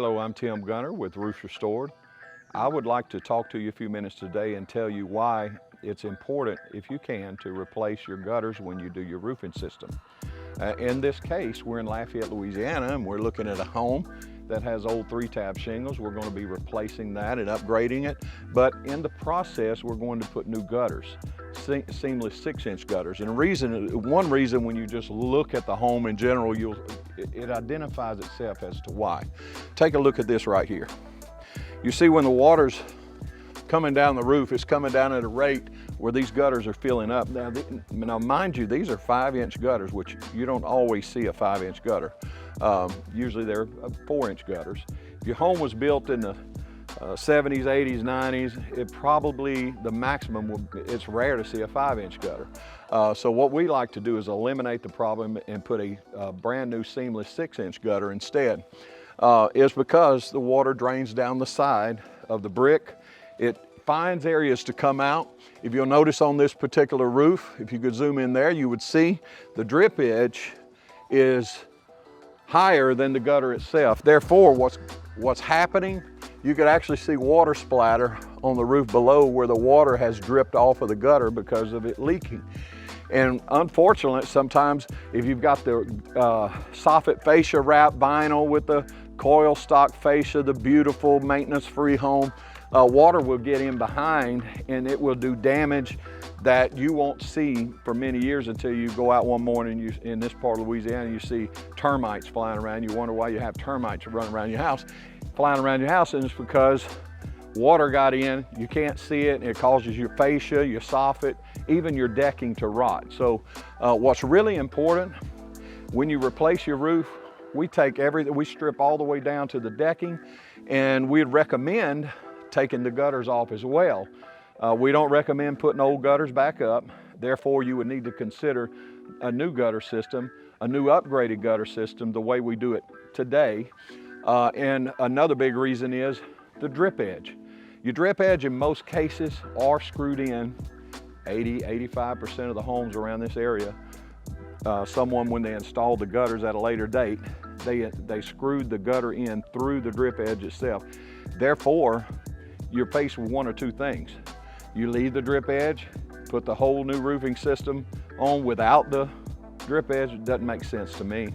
Hello, I'm Tim Gunner with Roofs Restored. I would like to talk to you a few minutes today and tell you why it's important, if you can, to replace your gutters when you do your roofing system. In this case, we're in Lafayette, Louisiana, and we're looking at a home that has old 3-tab shingles. We're going to be replacing that and upgrading it, but in the process, we're going to put new gutters, seamless 6-inch gutters. And one reason when you just look at the home in general, it identifies itself as to why. Take a look at this right here. You see when the water's coming down the roof, it's coming down at a rate where these gutters are filling up. Now mind you, these are 5-inch gutters, which you don't always see a 5-inch gutter. Usually they're 4-inch gutters. If your home was built in the 70s, 80s, 90s, it probably, the maximum, it's rare to see a 5-inch gutter. So what we like to do is eliminate the problem and put a brand new seamless 6-inch gutter instead. Is because the water drains down the side of the brick. It finds areas to come out. If you'll notice on this particular roof, if you could zoom in there, you would see the drip edge is higher than the gutter itself. Therefore, what's happening, you could actually see water splatter on the roof below where the water has dripped off of the gutter because of it leaking. And unfortunately, sometimes if you've got the soffit fascia wrap vinyl with the coil stock fascia, the beautiful maintenance-free home, water will get in behind and it will do damage that you won't see for many years until you go out one morning in this part of Louisiana, you see termites flying around. You wonder why you have termites running around your house, flying around your house, and it's because water got in, you can't see it, and it causes your fascia, your soffit, even your decking to rot. So what's really important, when you replace your roof, we strip all the way down to the decking, and we'd recommend taking the gutters off as well. We don't recommend putting old gutters back up. Therefore, you would need to consider a new gutter system, a new upgraded gutter system, the way we do it today. And another big reason is the drip edge. Your drip edge in most cases are screwed in. 80–85% of the homes around this area, someone, when they installed the gutters at a later date, they screwed the gutter in through the drip edge itself. Therefore, you're faced with one or two things. You leave the drip edge, put the whole new roofing system on without the drip edge. It doesn't make sense to me.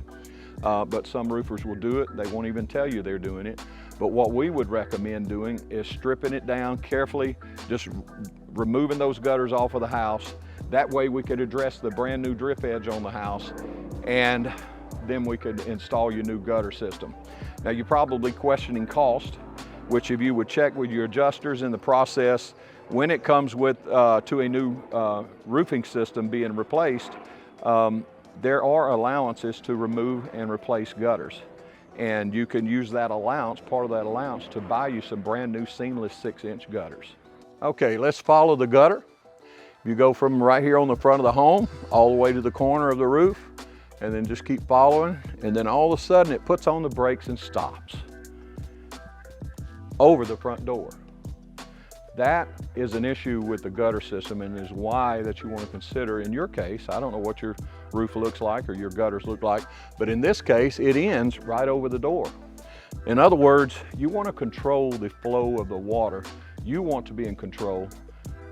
But some roofers will do it. They won't even tell you they're doing it. But what we would recommend doing is stripping it down carefully, just removing those gutters off of the house. That way we could address the brand new drip edge on the house, and then we could install your new gutter system. Now you're probably questioning cost, which if you would check with your adjusters in the process, when it comes with to a new roofing system being replaced, there are allowances to remove and replace gutters. And you can use that allowance, part of that allowance, to buy you some brand new seamless 6-inch gutters. Okay, let's follow the gutter. You go from right here on the front of the home, all the way to the corner of the roof, and then just keep following, and then all of a sudden it puts on the brakes and stops over the front door. That is an issue with the gutter system, and is why that you want to consider, in your case, I don't know what your roof looks like or your gutters look like, but in this case, it ends right over the door. In other words, you want to control the flow of the water. You want to be in control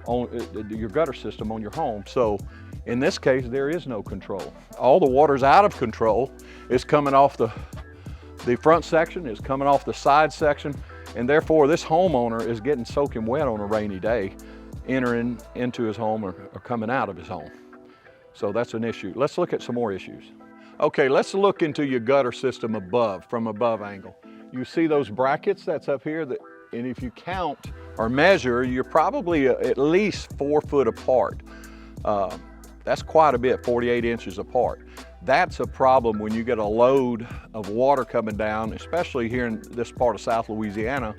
on your gutter system on your home. So in this case, there is no control. All the water's out of control. It's coming off the front section, it's coming off the side section, and therefore this homeowner is getting soaking wet on a rainy day, entering into his home or coming out of his home. So that's an issue. Let's look at some more issues. Okay, let's look into your gutter system above, from above angle. You see those brackets that's up here, and if you count or measure, you're probably at least 4 foot apart. That's quite a bit, 48 inches apart. That's a problem when you get a load of water coming down, especially here in this part of South Louisiana.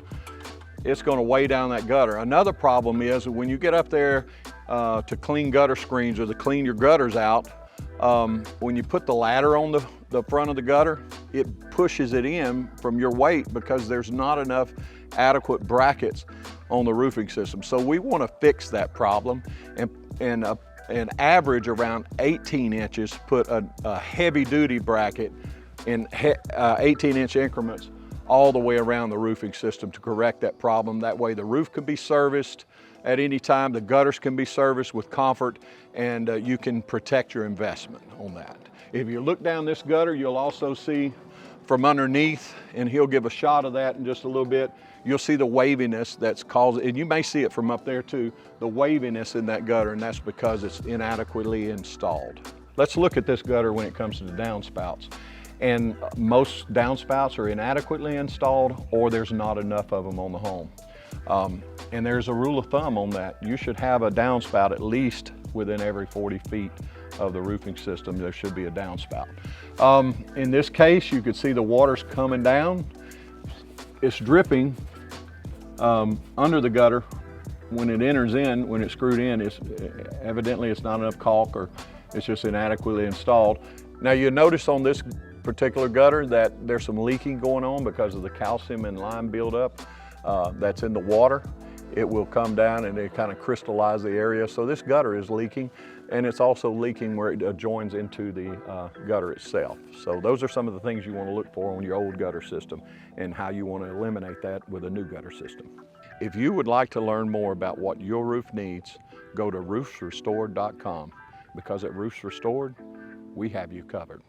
It's going to weigh down that gutter. Another problem is when you get up there to clean gutter screens or to clean your gutters out, when you put the ladder on the front of the gutter, it pushes it in from your weight because there's not enough adequate brackets on the roofing system. So we want to fix that problem and average around 18 inches, put a heavy duty bracket in 18-inch increments all the way around the roofing system to correct that problem. That way the roof can be serviced at any time, the gutters can be serviced with comfort, and you can protect your investment on that. If you look down this gutter, you'll also see from underneath, and he'll give a shot of that in just a little bit, you'll see the waviness that's caused, and you may see it from up there too, the waviness in that gutter, and that's because it's inadequately installed. Let's look at this gutter when it comes to the downspouts. And most downspouts are inadequately installed, or there's not enough of them on the home. And there's a rule of thumb on that. You should have a downspout at least within every 40 feet of the roofing system. There should be a downspout. In this case, you could see the water's coming down. It's dripping under the gutter. When it enters in, when it's screwed in, evidently it's not enough caulk, or it's just inadequately installed. Now you notice on this particular gutter that there's some leaking going on because of the calcium and lime buildup that's in the water. It will come down and it kind of crystallize the area. So this gutter is leaking, and it's also leaking where it joins into the gutter itself. So those are some of the things you want to look for on your old gutter system and how you want to eliminate that with a new gutter system. If you would like to learn more about what your roof needs, go to roofsrestored.com, because at Roofs Restored, we have you covered.